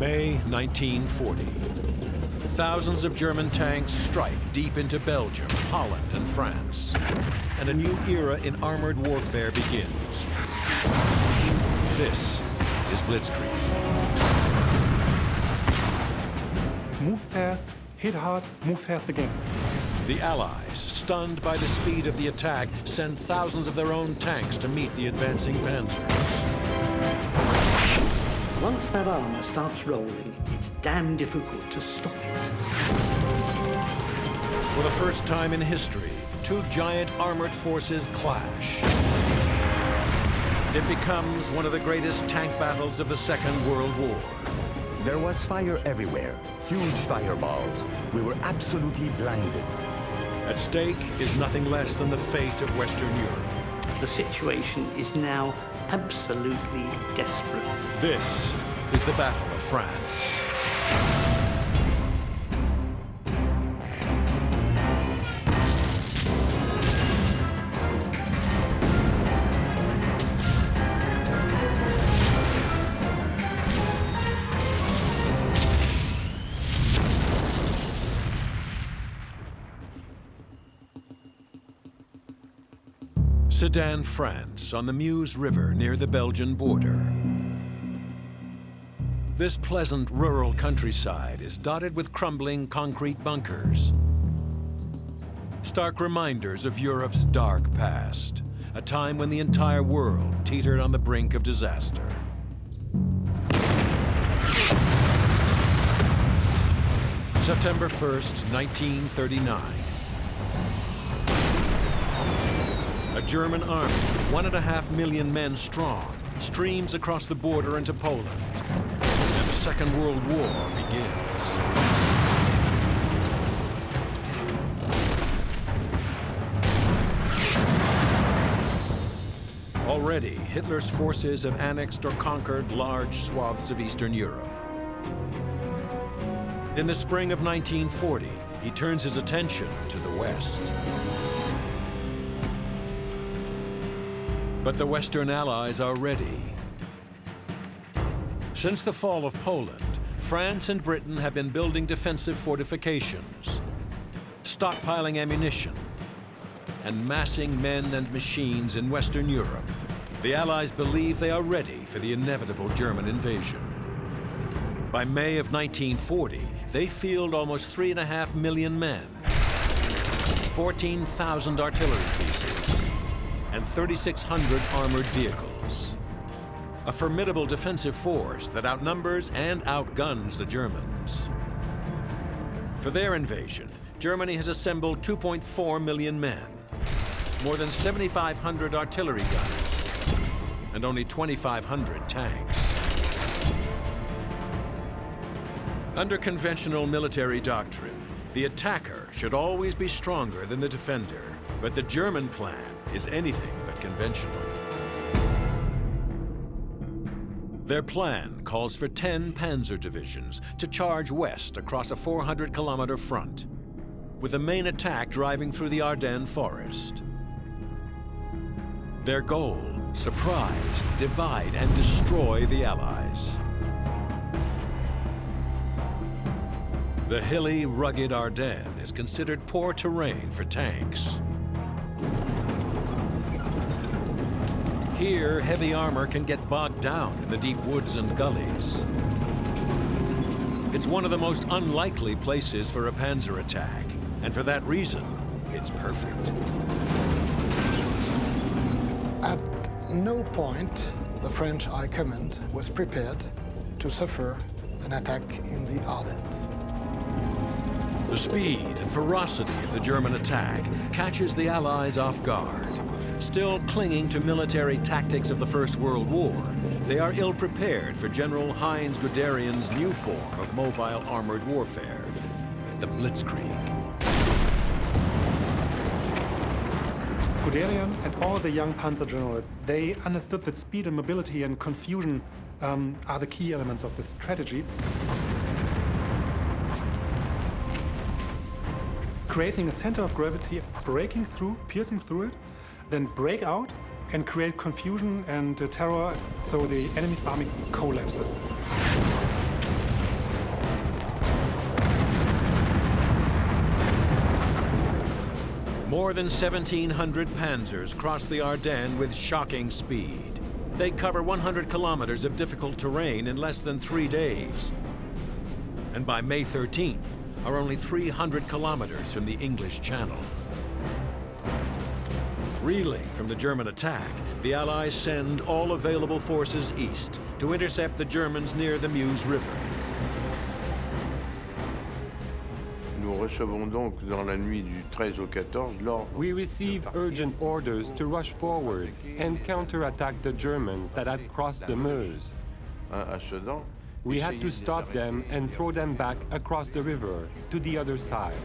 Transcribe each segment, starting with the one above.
May 1940. Thousands of German tanks strike deep into Belgium, Holland, and France. And a new era in armored warfare begins. This is Blitzkrieg. Move fast, hit hard, move fast again. The Allies, stunned by the speed of the attack, send thousands of their own tanks to meet the advancing Panzers. Once that armor starts rolling, it's damn difficult to stop it. For the first time in history, two giant armored forces clash. It becomes one of the greatest tank battles of the Second World War. There was fire everywhere, huge fireballs. We were absolutely blinded. At stake is nothing less than the fate of Western Europe. The situation is now absolutely desperate. This is the Battle of France. Sedan, France, on the Meuse River near the Belgian border. This pleasant rural countryside is dotted with crumbling concrete bunkers. Stark reminders of Europe's dark past, a time when the entire world teetered on the brink of disaster. September 1st, 1939. A German army, 1.5 million men strong, streams across the border into Poland, and the Second World War begins. Already, Hitler's forces have annexed or conquered large swaths of Eastern Europe. In the spring of 1940, he turns his attention to the West. But the Western Allies are ready. Since the fall of Poland, France and Britain have been building defensive fortifications, stockpiling ammunition, and massing men and machines in Western Europe. The Allies believe they are ready for the inevitable German invasion. By May of 1940, they field almost 3.5 million men, 14,000 artillery pieces, and 3,600 armored vehicles. A formidable defensive force that outnumbers and outguns the Germans. For their invasion, Germany has assembled 2.4 million men, more than 7,500 artillery guns, and only 2,500 tanks. Under conventional military doctrine, the attacker should always be stronger than the defender, but the German plan is anything but conventional. Their plan calls for 10 Panzer divisions to charge west across a 400-kilometer front, with the main attack driving through the Ardennes forest. Their goal, surprise, divide, and destroy the Allies. The hilly, rugged Ardennes is considered poor terrain for tanks. Here, heavy armor can get bogged down in the deep woods and gullies. It's one of the most unlikely places for a panzer attack, and for that reason, it's perfect. At no point the French High Command was prepared to suffer an attack in the Ardennes. The speed and ferocity of the German attack catches the Allies off guard. Still clinging to military tactics of the First World War, they are ill-prepared for General Heinz Guderian's new form of mobile armored warfare, the Blitzkrieg. Guderian and all the young Panzer generals, they understood that speed and mobility and confusion are the key elements of this strategy. Creating a center of gravity, breaking through, piercing through it, then break out and create confusion and terror so the enemy's army collapses. More than 1,700 panzers cross the Ardennes with shocking speed. They cover 100 kilometers of difficult terrain in less than 3 days. And by May 13th, are only 300 kilometers from the English Channel. Reeling from the German attack, the Allies send all available forces east to intercept the Germans near the Meuse River. We receive urgent orders to rush forward and counterattack the Germans that had crossed the Meuse. We had to stop them and throw them back across the river to the other side.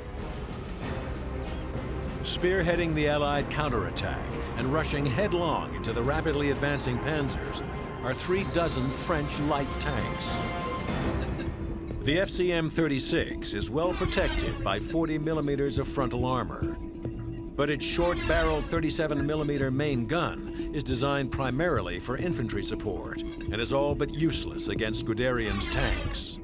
Spearheading the Allied counterattack and rushing headlong into the rapidly advancing panzers are 36 French light tanks. The FCM-36 is well protected by 40 millimeters of frontal armor, but its short-barreled 37 millimeter main gun is designed primarily for infantry support and is all but useless against Guderian's tanks.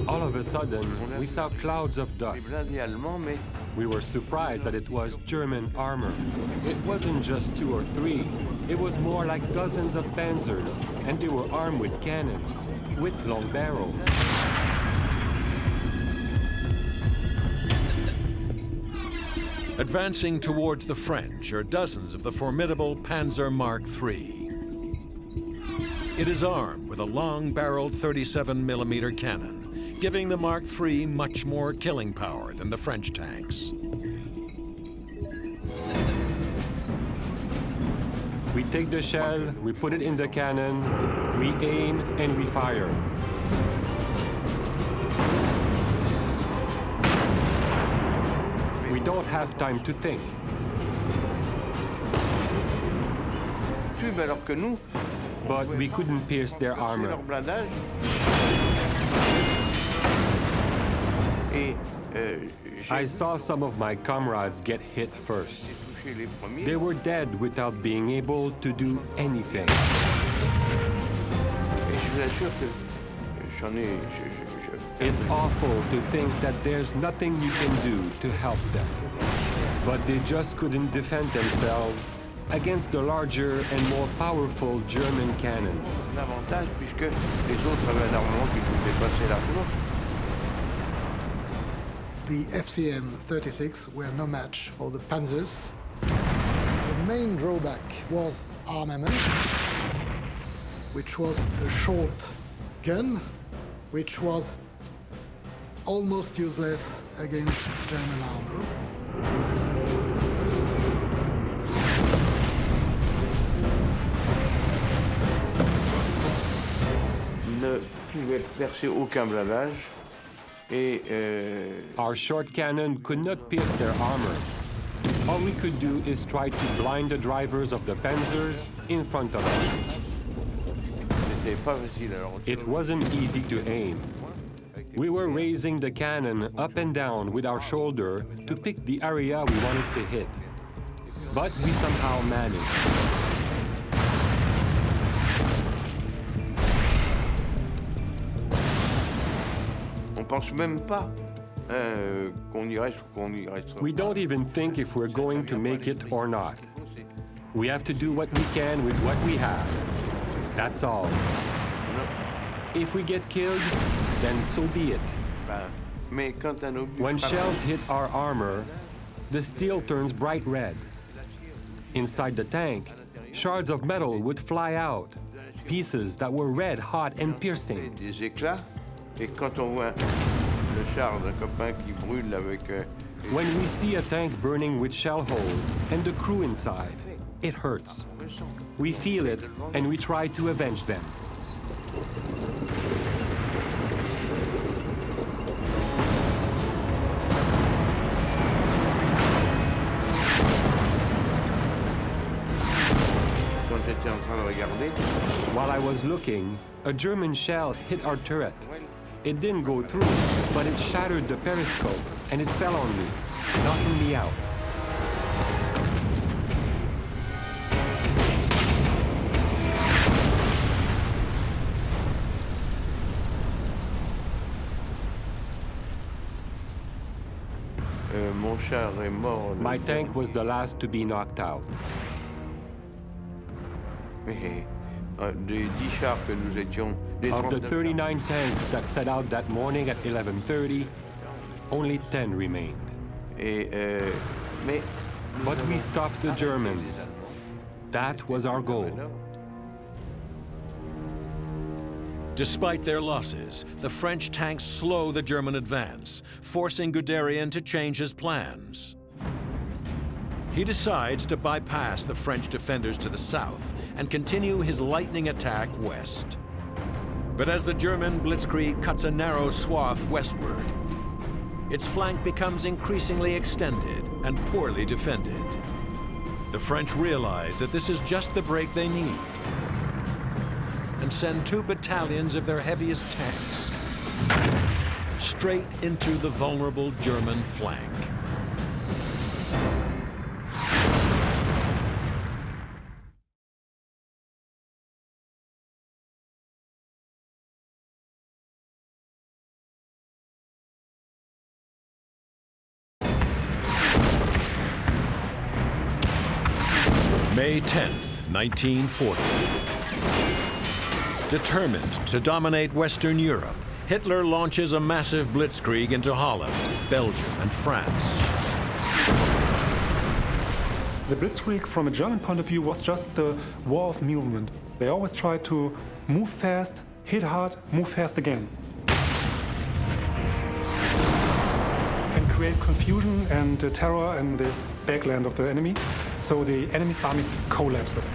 All of a sudden, we saw clouds of dust. We were surprised that it was German armor. It wasn't just 2 or 3. It was more like dozens of panzers, and they were armed with cannons, with long barrels. Advancing towards the French are dozens of the formidable Panzer Mark III. It is armed with a long-barreled 37 millimeter cannon, giving the Mark III much more killing power than the French tanks. We take the shell, we put it in the cannon, we aim, and we fire. We don't have time to think. But we couldn't pierce their armor. I saw some of my comrades get hit first. They were dead without being able to do anything. It's awful to think that there's nothing you can do to help them. But they just couldn't defend themselves against the larger and more powerful German cannons. The FCM-36 were no match for the Panzers. The main drawback was armament, which was a short gun, which was almost useless against German armor. Our short cannon could not pierce their armor. All we could do is try to blind the drivers of the Panzers in front of us. It wasn't easy to aim. We were raising the cannon up and down with our shoulder to pick the area we wanted to hit. But we somehow managed. We don't even think if we're going to make it or not. We have to do what we can with what we have. That's all. If we get killed, then so be it. When shells hit our armor, the steel turns bright red. Inside the tank, shards of metal would fly out, pieces that were red hot and piercing. When we see a tank burning with shell holes and the crew inside, it hurts. We feel it and we try to avenge them. While I was looking, a German shell hit our turret. It didn't go through, but it shattered the periscope and it fell on me, knocking me out. mon char est mort. My tank was the last to be knocked out. Mais, des 10 chars que nous étions... des Of the 39 39 tanks that set out that morning at 11:30, only 10 remained. Mais But we stopped the Germans. That was our goal. Despite their losses, the French tanks slow the German advance, forcing Guderian to change his plans. He decides to bypass the French defenders to the south and continue his lightning attack west. But as the German Blitzkrieg cuts a narrow swath westward, its flank becomes increasingly extended and poorly defended. The French realize that this is just the break they need and send 2 battalions of their heaviest tanks straight into the vulnerable German flank. May 10th, 1940. Determined to dominate Western Europe, Hitler launches a massive blitzkrieg into Holland, Belgium, and France. The Blitzkrieg, from a German point of view, was just the war of movement. They always tried to move fast, hit hard, move fast again. And create confusion and terror in the backland of the enemy, so the enemy's army collapses.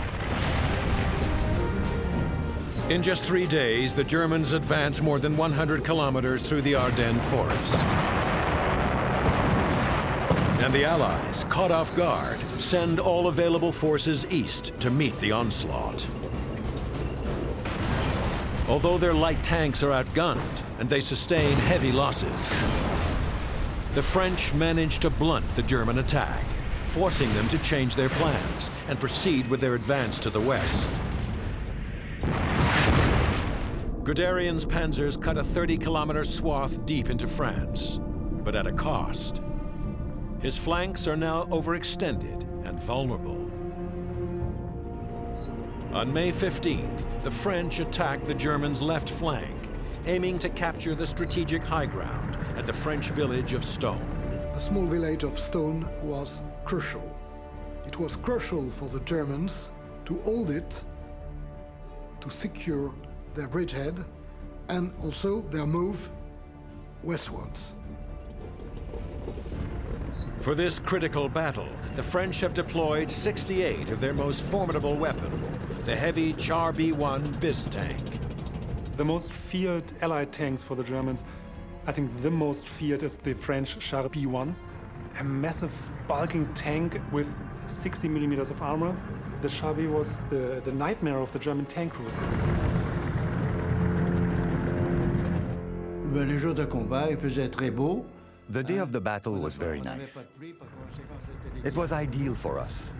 In just 3 days, the Germans advance more than 100 kilometers through the Ardennes forest. And the Allies, caught off guard, send all available forces east to meet the onslaught. Although their light tanks are outgunned and they sustain heavy losses, the French manage to blunt the German attack, forcing them to change their plans and proceed with their advance to the west. Guderian's panzers cut a 30-kilometer swath deep into France, but at a cost. His flanks are now overextended and vulnerable. On May 15th, the French attack the Germans' left flank, aiming to capture the strategic high ground at the French village of Stonne. The small village of Stonne was crucial. It was crucial for the Germans to hold it, to secure their bridgehead, and also their move westwards. For this critical battle, the French have deployed 68 of their most formidable weapon, the heavy Char B1 BIS tank. The most feared Allied tanks for the Germans, I think the most feared is the French Char B1, a massive bulking tank with 60 millimeters of armor. The Char B was the nightmare of the German tank crews. Les jours de combat, il faisait très beau. The day of the battle was very nice. It was ideal for us.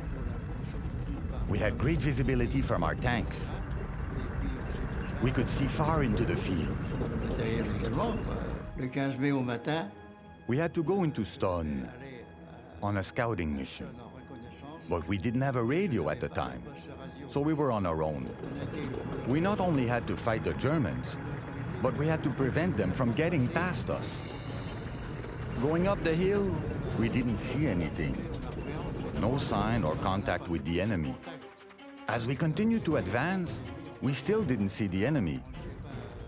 We had great visibility from our tanks. We could see far into the fields. Le 15 mai au matin, We had to go into Stonne on a scouting mission. But we didn't have a radio at the time, so we were on our own. We not only had to fight the Germans, but we had to prevent them from getting past us. Going up the hill, we didn't see anything. No sign or contact with the enemy. As we continued to advance, we still didn't see the enemy.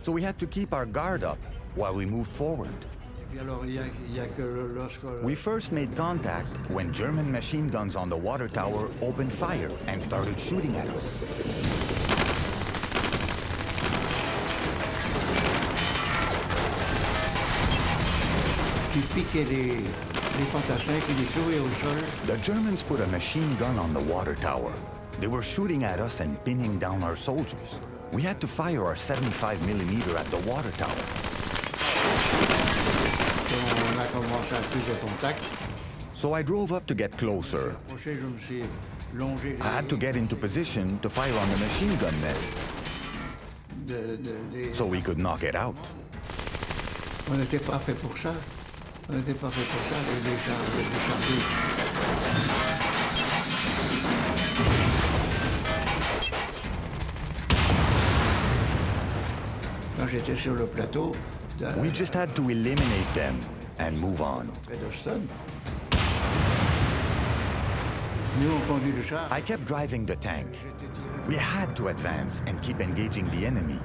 So we had to keep our guard up while we moved forward. We first made contact when German machine guns on the water tower opened fire and started shooting at us. The Germans put a machine gun on the water tower. They were shooting at us and pinning down our soldiers. We had to fire our 75mm at the water tower. So I drove up to get closer. I had to get into position to fire on the machine gun nest, so we could knock it out. On n'était pas fait pour ça, les chars. Quand j'étais sur le plateau, We just had to eliminate them and move on. près de Stonne, nous on conduit le char. I kept driving the tank. We had to advance and keep engaging the enemy.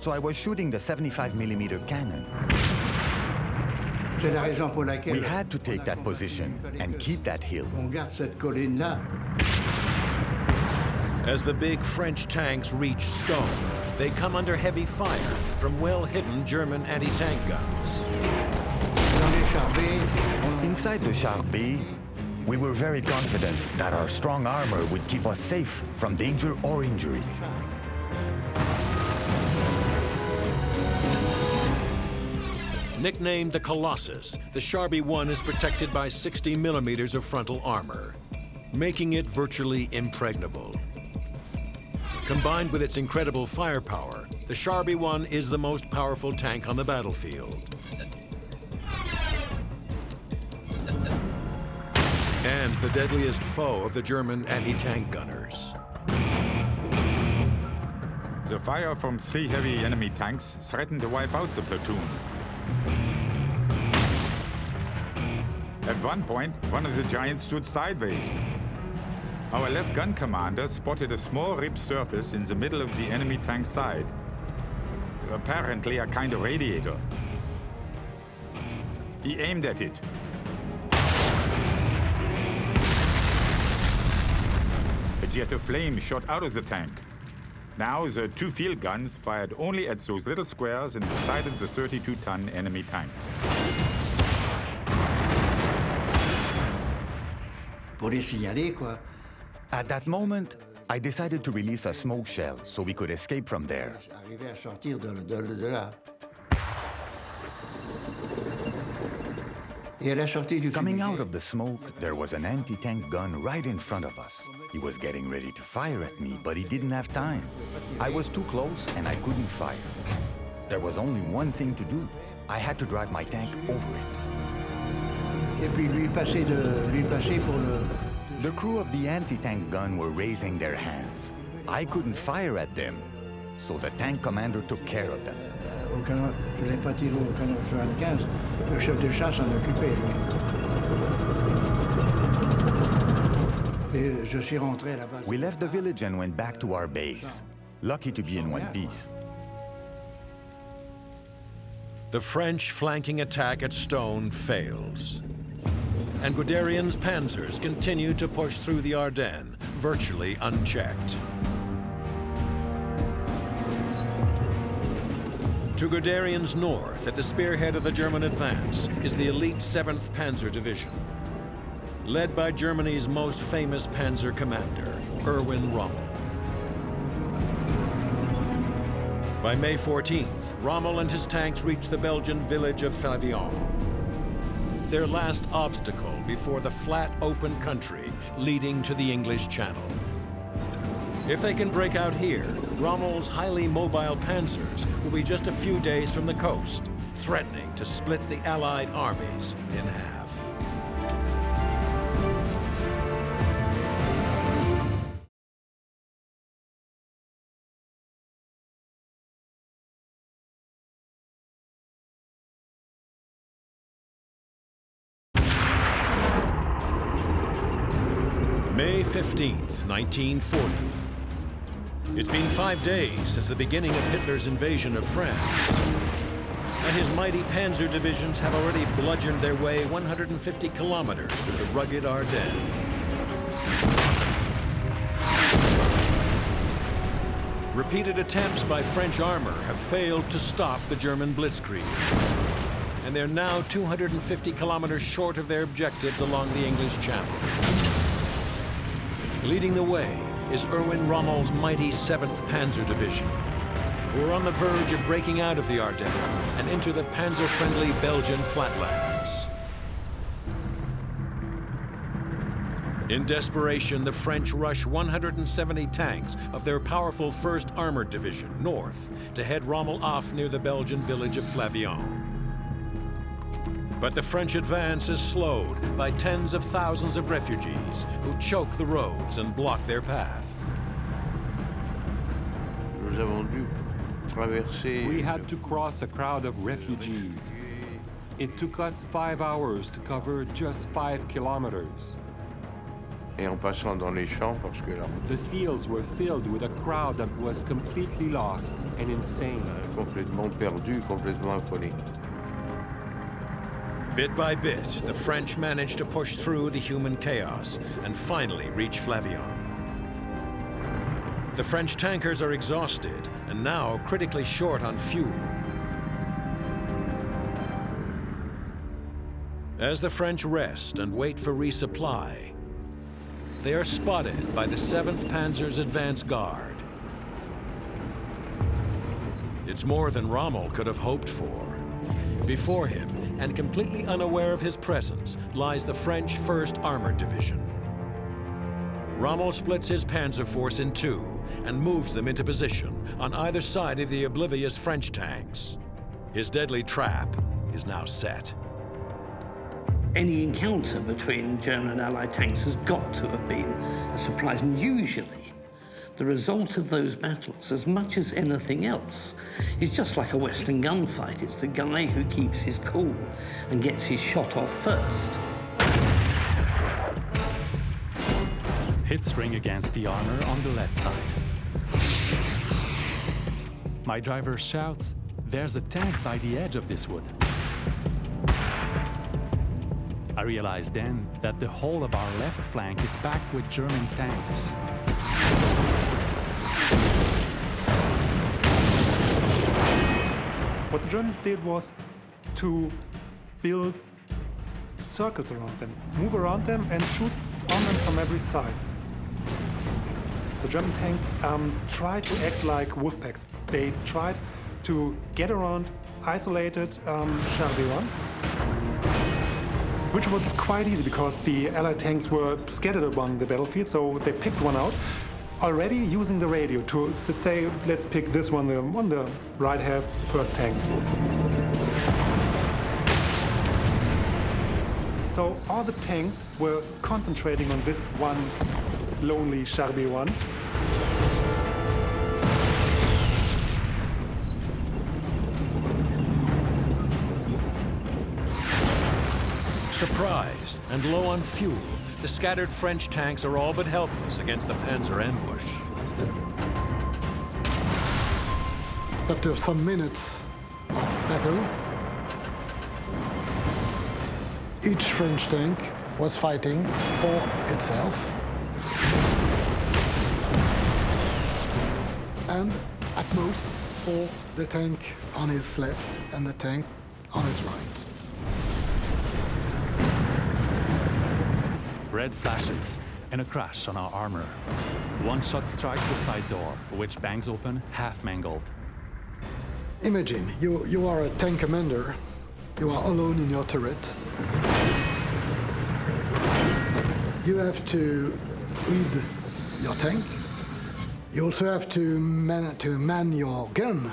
So I was shooting the 75mm cannon. C'est la raison pour laquelle We had to take that position and keep that hill. on garde cette colline-là. As the big French tanks reach Stonne, they come under heavy fire from well-hidden German anti-tank guns. Dans les chars B, Inside the Char B, we were very confident that our strong armor would keep us safe from danger or injury. Nicknamed the Colossus, the Char-B-1 is protected by 60 millimeters of frontal armor, making it virtually impregnable. Combined with its incredible firepower, the Char-B-1 is the most powerful tank on the battlefield. And the deadliest foe of the German anti-tank gunners. The fire from 3 heavy enemy tanks threatened to wipe out the platoon. At one point, one of the giants stood sideways. Our left gun commander spotted a small ribbed surface in the middle of the enemy tank side. Apparently a kind of radiator. He aimed at it. A jet of flame shot out of the tank. Now the 2 field guns fired only at those little squares in the side of the 32-ton enemy tanks. pour les signaler, quoi. At that moment, I decided to release a smoke shell so we could escape from there. Arriver à sortir de là. Et à la sortie du Coming fumigène, out of the smoke, there was an anti-tank gun right in front of us. He was getting ready to fire at me, but he didn't have time. I was too close and I couldn't fire. There was only one thing to do. I had to drive my tank over it. et puis lui passer pour le... The crew of the anti-tank gun were raising their hands. I couldn't fire at them, so the tank commander took care of them. Au canon, je ne l'ai pas tiré au canon 75, le chef de chasse s'en occupait, lui. Et je suis rentré à la base. We left the village and went back to our base, lucky to be in one piece. The French flanking attack at Stonne fails, and Guderian's panzers continue to push through the Ardennes, virtually unchecked. To Guderian's north, at the spearhead of the German advance, is the elite 7th Panzer Division, led by Germany's most famous panzer commander, Erwin Rommel. By May 14th, Rommel and his tanks reach the Belgian village of Flavion, their last obstacle before the flat, open country leading to the English Channel. If they can break out here, Rommel's highly mobile panzers will be just a few days from the coast, threatening to split the Allied armies in half. May 15th, 1940. It's been 5 days since the beginning of Hitler's invasion of France, and his mighty panzer divisions have already bludgeoned their way 150 kilometers through the rugged Ardennes. Repeated attempts by French armor have failed to stop the German Blitzkrieg, and they're now 250 kilometers short of their objectives along the English Channel. Leading the way is Erwin Rommel's mighty 7th Panzer Division, who are on the verge of breaking out of the Ardennes and into the panzer-friendly Belgian flatlands. In desperation, the French rush 170 tanks of their powerful 1st Armored Division north to head Rommel off near the Belgian village of Flavion. But the French advance is slowed by tens of thousands of refugees who choke the roads and block their path. We had to cross a crowd of refugees. It took us 5 hours to cover just 5 kilometers. The fields were filled with a crowd that was completely lost and insane. Bit by bit, the French managed to push through the human chaos and finally reach Flavion. The French tankers are exhausted and now critically short on fuel. As the French rest and wait for resupply, they are spotted by the 7th Panzer's advance guard. It's more than Rommel could have hoped for. Before him, and completely unaware of his presence, lies the French 1st Armored Division. Rommel splits his panzer force in two and moves them into position on either side of the oblivious French tanks. His deadly trap is now set. Any encounter between German and Allied tanks has got to have been a surprise, and usually the result of those battles, as much as anything else, is just like a Western gunfight. It's the guy who keeps his cool and gets his shot off first. Hits ring against the armor on the left side. My driver shouts, "There's a tank by the edge of this wood." I realize then that the whole of our left flank is packed with German tanks. What the Germans did was to build circles around them, move around them and shoot on them from every side. The German tanks tried to act like wolf packs. They tried to get around isolated Chars B1, which was quite easy because the Allied tanks were scattered along the battlefield, so they picked one out, already using the radio to say, let's pick this one, on the right half, first tanks. So all the tanks were concentrating on this one lonely Chars B1. Surprised and low on fuel, the scattered French tanks are all but helpless against the Panzer ambush. After some minutes of battle, each French tank was fighting for itself, and at most for the tank on his left and the tank on his right. Red flashes and a crash on our armor. One shot strikes the side door, which bangs open, half mangled. Imagine, you are a tank commander. You are alone in your turret. You have to lead your tank. You also have to man your gun.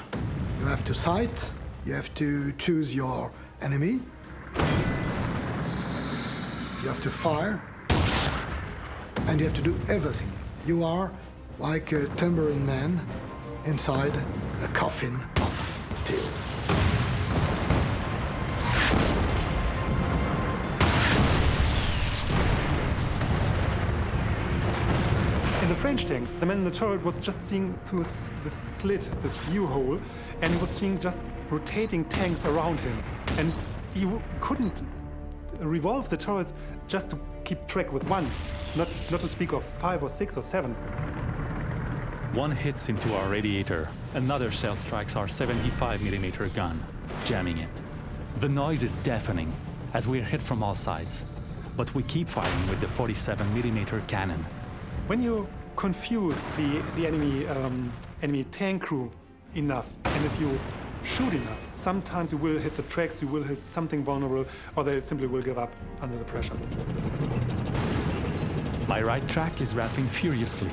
You have to sight. You have to choose your enemy. You have to fire. And you have to do everything. You are like a tambourine man inside a coffin of steel. In the French tank, the man in the turret was just seeing through this slit, this view hole, and he was seeing just rotating tanks around him. And he couldn't revolve the turret just to keep track with one, not to speak of 5 or 6 or 7. One hits into our radiator. Another shell strikes our 75mm gun, jamming it. The noise is deafening as we're hit from all sides, but we keep firing with the 47mm cannon. When you confuse the enemy tank crew enough, and if you shoot enough, sometimes you will hit the tracks, you will hit something vulnerable, or they simply will give up under the pressure. My right track is rattling furiously,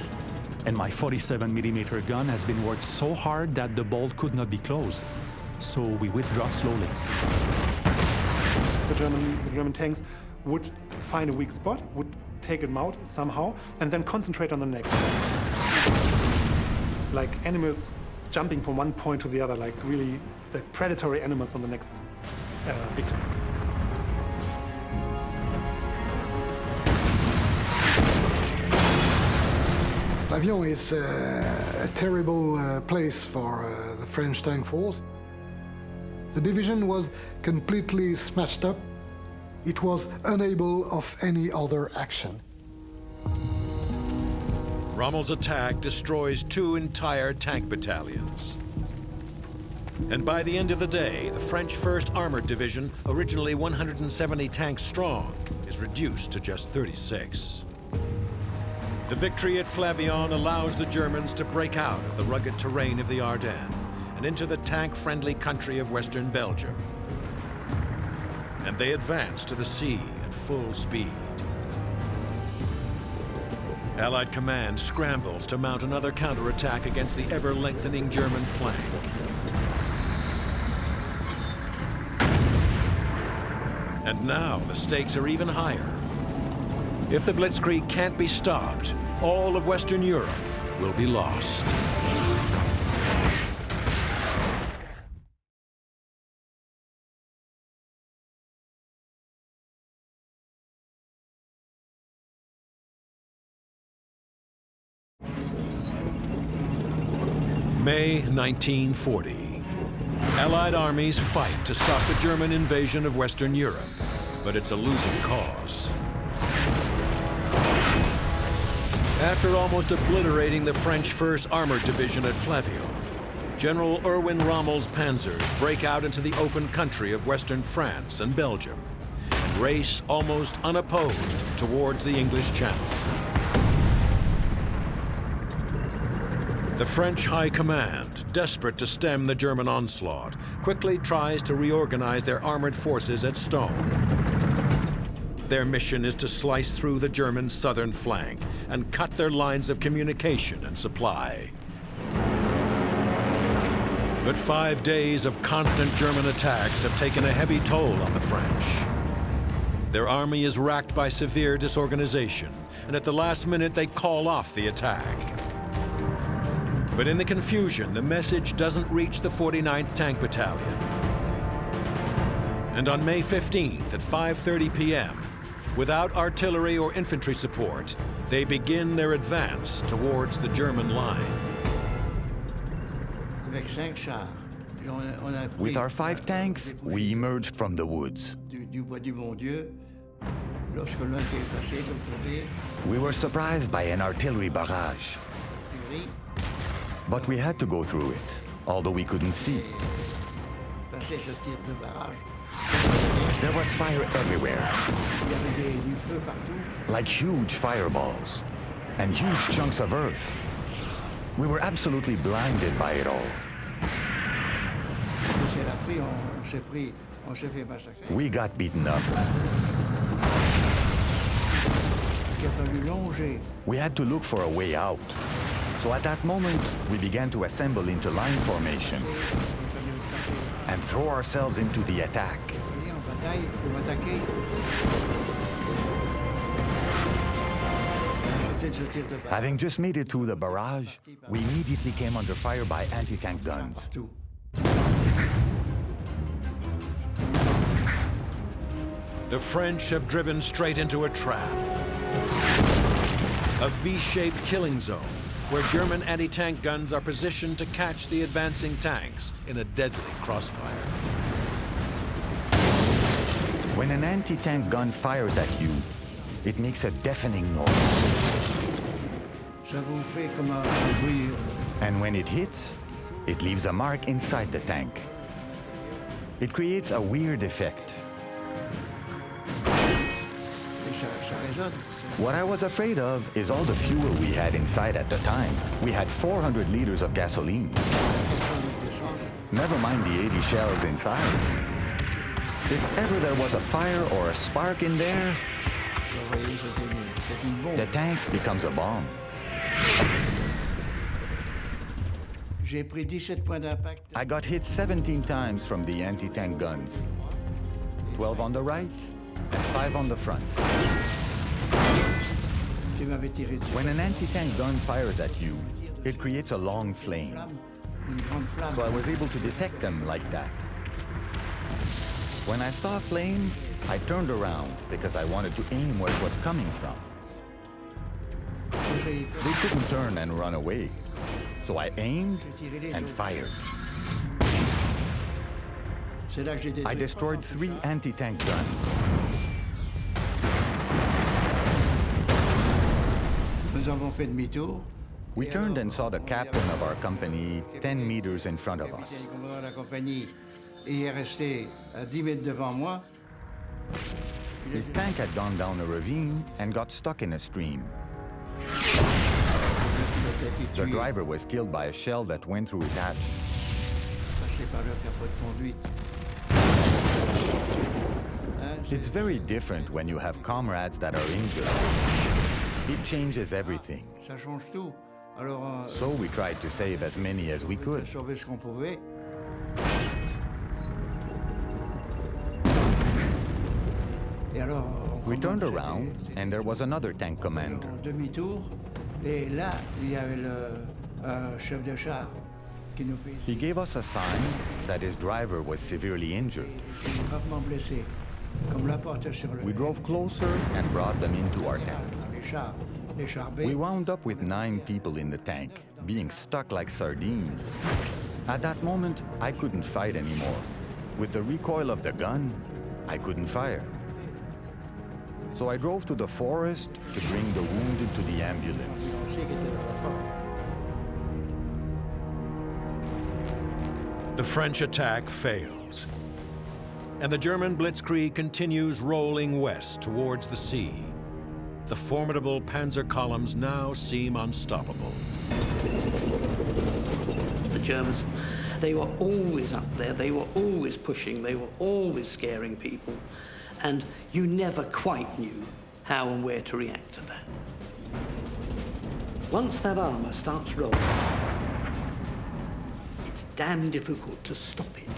and my 47mm gun has been worked so hard that the bolt could not be closed. So we withdraw slowly. The German tanks would find a weak spot, would take them out somehow, and then concentrate on the next. Like animals jumping from one point to the other, like really like predatory animals on the next victim. L'Avion is a terrible place for the French tank force. The division was completely smashed up. It was unable of any other action. Rommel's attack destroys 2 entire tank battalions. And by the end of the day, the French 1st Armored Division, originally 170 tanks strong, is reduced to just 36. The victory at Flavion allows the Germans to break out of the rugged terrain of the Ardennes and into the tank-friendly country of Western Belgium. And they advance to the sea at full speed. Allied command scrambles to mount another counterattack against the ever-lengthening German flank. And now the stakes are even higher. If the Blitzkrieg can't be stopped, all of Western Europe will be lost. May 1940. Allied armies fight to stop the German invasion of Western Europe, but it's a losing cause. After almost obliterating the French 1st Armored Division at Flavion, General Erwin Rommel's panzers break out into the open country of Western France and Belgium and race almost unopposed towards the English Channel. The French High Command, desperate to stem the German onslaught, quickly tries to reorganize their armored forces at Stonne. Their mission is to slice through the German southern flank and cut their lines of communication and supply. But 5 days of constant German attacks have taken a heavy toll on the French. Their army is racked by severe disorganization, and at the last minute they call off the attack. But in the confusion, the message doesn't reach the 49th Tank Battalion. And on May 15th at 5:30 p.m., without artillery or infantry support, they begin their advance towards the German line. With our 5 tanks, we emerged from the woods. We were surprised by an artillery barrage. But we had to go through it, although we couldn't see. There was fire everywhere, like huge fireballs and huge chunks of earth. We were absolutely blinded by it all. We got beaten up. We had to look for a way out. So at that moment, we began to assemble into line formation and throw ourselves into the attack. Having just made it through the barrage, we immediately came under fire by anti-tank guns. The French have driven straight into a trap. A V-shaped killing zone where German anti-tank guns are positioned to catch the advancing tanks in a deadly crossfire. When an anti-tank gun fires at you, it makes a deafening noise. And when it hits, it leaves a mark inside the tank. It creates a weird effect. What I was afraid of is all the fuel we had inside at the time. We had 400 liters of gasoline. Never mind the 80 shells inside. If ever there was a fire or a spark in there, the tank becomes a bomb. I got hit 17 times from the anti-tank guns. 12 on the right, and 5 on the front. When an anti-tank gun fires at you, it creates a long flame. So I was able to detect them like that. When I saw a flame, I turned around because I wanted to aim where it was coming from. They couldn't turn and run away, so I aimed and fired. I destroyed 3 anti-tank guns. We turned and saw the captain of our company 10 meters in front of us. His tank had gone down a ravine and got stuck in a stream. The driver was killed by a shell that went through his hatch. It's very different when you have comrades that are injured. It changes everything. So we tried to save as many as we could. We turned around, and there was another tank commander. He gave us a sign that his driver was severely injured. We drove closer and brought them into our tank. We wound up with 9 people in the tank, being stuck like sardines. At that moment, I couldn't fight anymore. With the recoil of the gun, I couldn't fire. So I drove to the forest to bring the wounded to the ambulance. The French attack fails, and the German Blitzkrieg continues rolling west towards the sea. The formidable Panzer columns now seem unstoppable. The Germans, they were always up there, they were always pushing, they were always scaring people, and you never quite knew how and where to react to that. Once that armour starts rolling, it's damn difficult to stop it.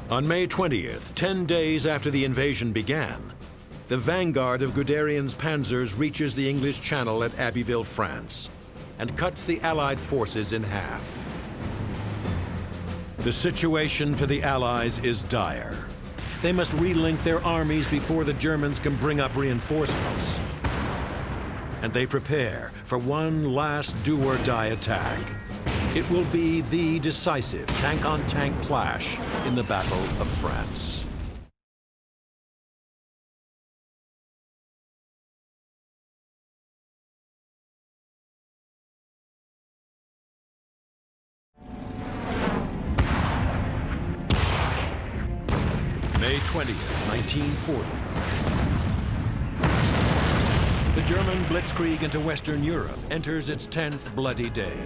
On May 20th, 10 days after the invasion began, the vanguard of Guderian's panzers reaches the English Channel at Abbeville, France, and cuts the Allied forces in half. The situation for the Allies is dire. They must relink their armies before the Germans can bring up reinforcements. And they prepare for one last do-or-die attack. It will be the decisive tank-on-tank clash in the Battle of France. May 20th, 1940. The German Blitzkrieg into Western Europe enters its 10th bloody day.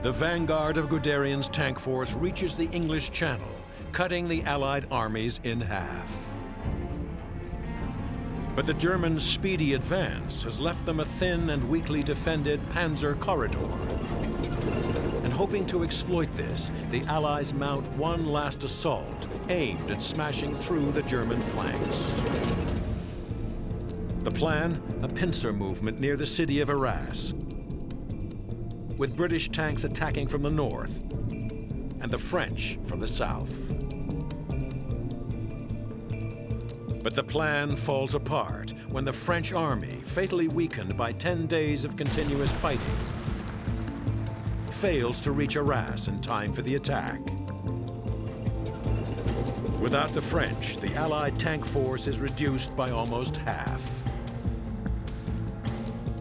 The vanguard of Guderian's tank force reaches the English Channel, cutting the Allied armies in half. But the Germans' speedy advance has left them a thin and weakly defended Panzer corridor. And hoping to exploit this, the Allies mount one last assault aimed at smashing through the German flanks. The plan, a pincer movement near the city of Arras, with British tanks attacking from the north and the French from the south. But the plan falls apart when the French army, fatally weakened by 10 days of continuous fighting, fails to reach Arras in time for the attack. Without the French, the Allied tank force is reduced by almost half,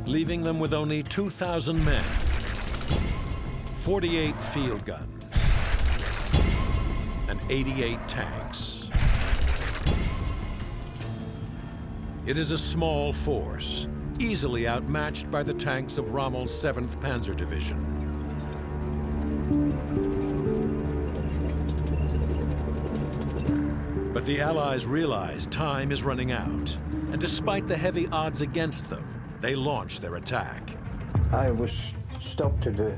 leaving them with only 2,000 men, 48 field guns, and 88 tanks. It is a small force, easily outmatched by the tanks of Rommel's 7th Panzer Division. But the Allies realize time is running out, and despite the heavy odds against them, they launch their attack. I was stopped at a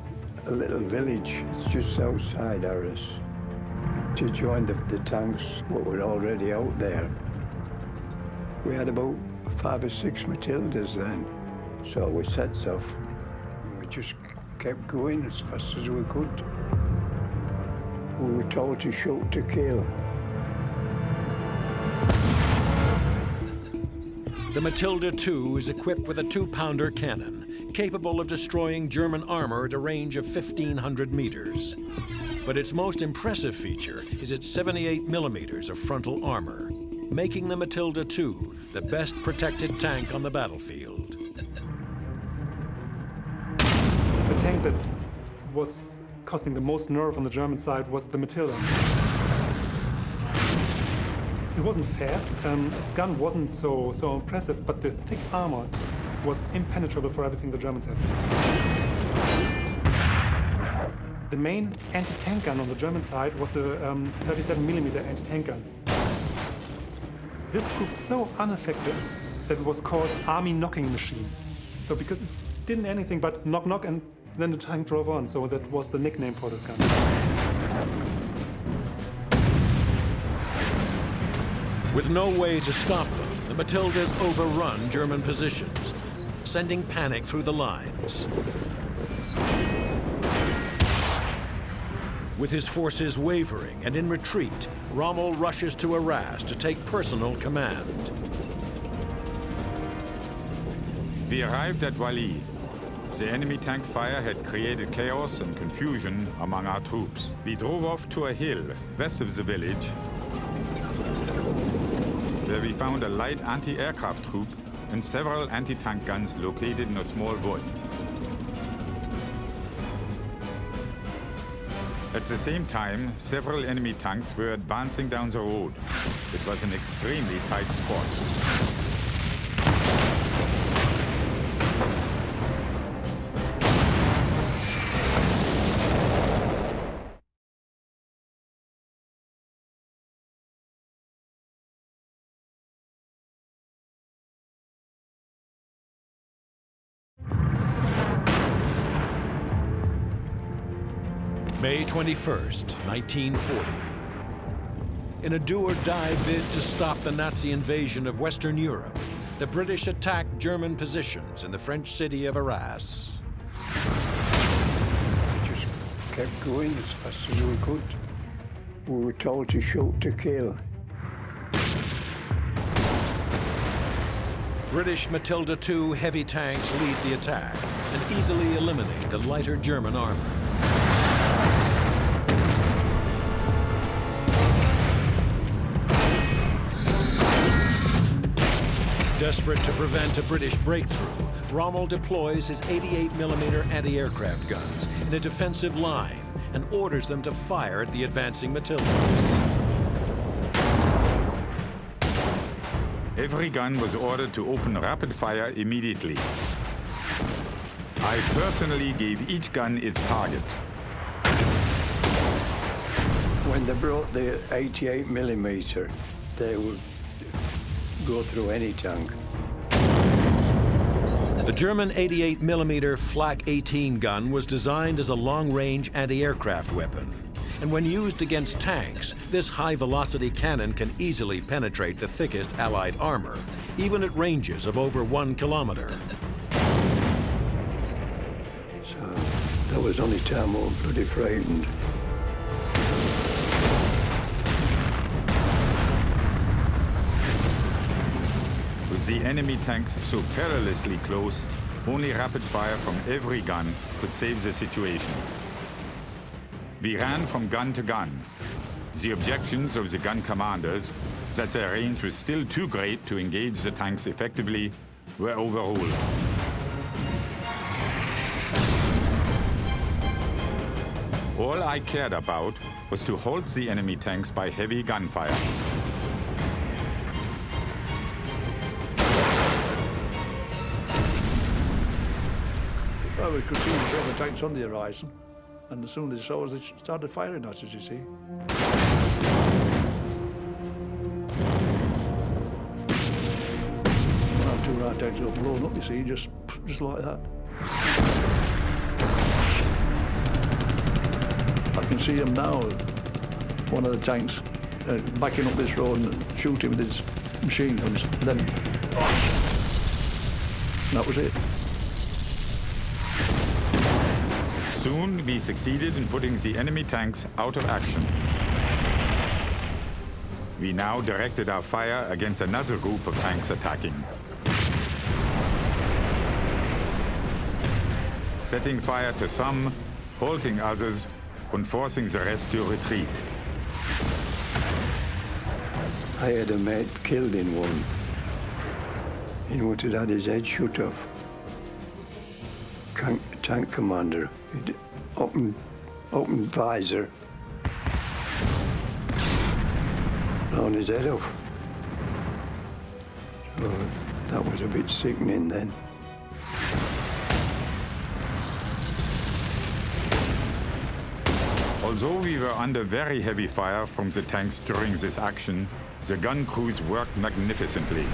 little village just outside Arras to join the tanks that were already out there. We had about 5 or 6 Matildas then, so we set off. And we just kept going as fast as we could. We were told to shoot to kill. The Matilda II is equipped with a 2-pounder cannon, capable of destroying German armor at a range of 1,500 meters. But its most impressive feature is its 78 millimeters of frontal armor, making the Matilda II the best protected tank on the battlefield. The tank that was costing the most nerve on the German side was the Matilda. It wasn't fast, its gun wasn't so impressive, but the thick armor was impenetrable for everything the Germans had. The main anti-tank gun on the German side was a 37mm anti-tank gun. This proved so ineffective that it was called army knocking machine. So because it didn't anything but knock knock and then the tank drove on, so that was the nickname for this gun. With no way to stop them, the Matildas overrun German positions, sending panic through the lines. With his forces wavering and in retreat, Rommel rushes to Arras to take personal command. We arrived at WWII. The enemy tank fire had created chaos and confusion among our troops. We drove off to a hill west of the village, where we found a light anti-aircraft troop and several anti-tank guns located in a small wood. At the same time, several enemy tanks were advancing down the road. It was an extremely tight spot. May 21st, 1940. In a do-or-die bid to stop the Nazi invasion of Western Europe, the British attacked German positions in the French city of Arras. We just kept going as fast as we could. We were told to shoot to kill. British Matilda II heavy tanks lead the attack and easily eliminate the lighter German armor. Desperate to prevent a British breakthrough, Rommel deploys his 88mm anti-aircraft guns in a defensive line and orders them to fire at the advancing Matildas. Every gun was ordered to open rapid fire immediately. I personally gave each gun its target. When they brought the 88mm, they would go through any tank. The German 88mm Flak 18 gun was designed as a long-range anti-aircraft weapon. And when used against tanks, this high-velocity cannon can easily penetrate the thickest Allied armor, even at ranges of over 1 kilometer. So that was the only time I was bloody frightened. With the enemy tanks so perilously close, only rapid fire from every gun could save the situation. We ran from gun to gun. The objections of the gun commanders, that their range was still too great to engage the tanks effectively, were overruled. All I cared about was to halt the enemy tanks by heavy gunfire. Well, we could see the German tanks on the horizon, and as soon as they saw us, they started firing at us, as you see. One or two of our tanks got blown up, you see, just like that. can see him now, one of the tanks, backing up this road and shooting with his machine guns. And then, that was it. Soon, we succeeded in putting the enemy tanks out of action. We now directed our fire against another group of tanks attacking, setting fire to some, halting others, and forcing the rest to retreat. I had a mate killed in one. He wanted had his head shot off. Tank commander, he'd open visor, blown his head off. So that was a bit sickening then. Although we were under very heavy fire from the tanks during this action, the gun crews worked magnificently.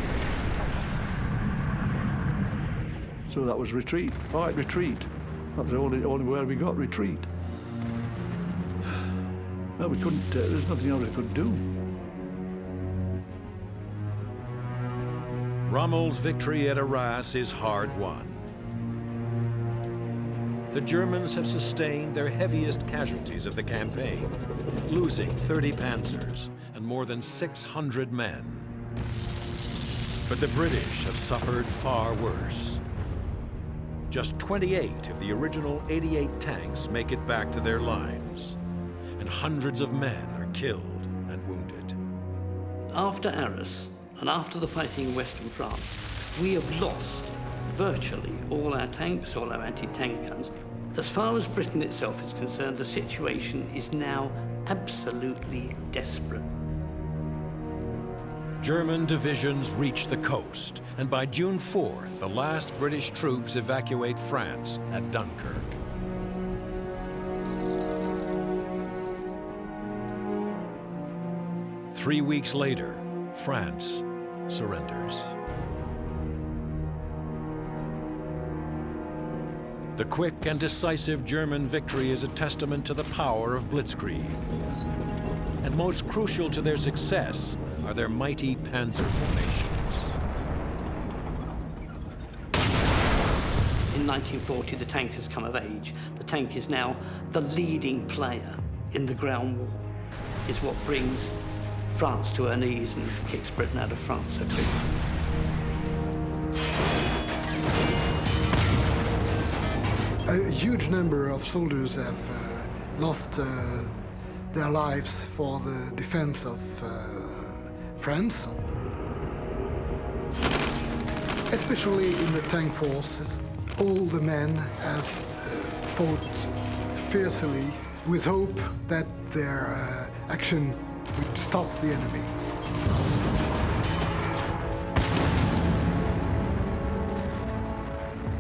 So that was retreat. All right, retreat. That was the only where we got, retreat. Well, we couldn't, there's nothing else we could do. Rommel's victory at Arras is hard won. The Germans have sustained their heaviest casualties of the campaign, losing 30 Panzers and more than 600 men. But the British have suffered far worse. Just 28 of the original 88 tanks make it back to their lines, and hundreds of men are killed and wounded. After Arras, and after the fighting in Western France, we have lost virtually all our tanks, all our anti-tank guns. As far as Britain itself is concerned, the situation is now absolutely desperate. German divisions reach the coast, and by June 4th, the last British troops evacuate France at Dunkirk. Three weeks later, France surrenders. The quick and decisive German victory is a testament to the power of Blitzkrieg. And most crucial to their success are their mighty Panzer formations. In 1940, the tank has come of age. The tank is now the leading player in the ground war. It's what brings France to her knees and kicks Britain out of France so quickly. A huge number of soldiers have lost their lives for the defense of France, especially in the tank forces. All the men have fought fiercely with hope that their action would stop the enemy.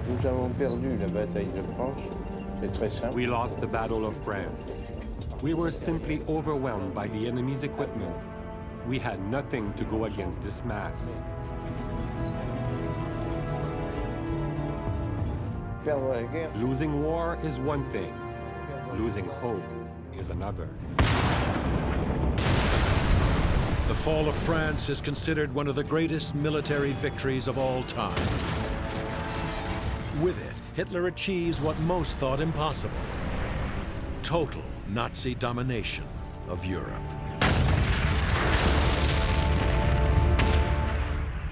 Nous avons perdu la bataille de France. C'est très simple. We lost the Battle of France. We were simply overwhelmed by the enemy's equipment. We had nothing to go against this mass. Perdre la guerre. Losing war is one thing. Losing hope is another. The fall of France is considered one of the greatest military victories of all time. With it, Hitler achieves what most thought impossible: total Nazi domination of Europe.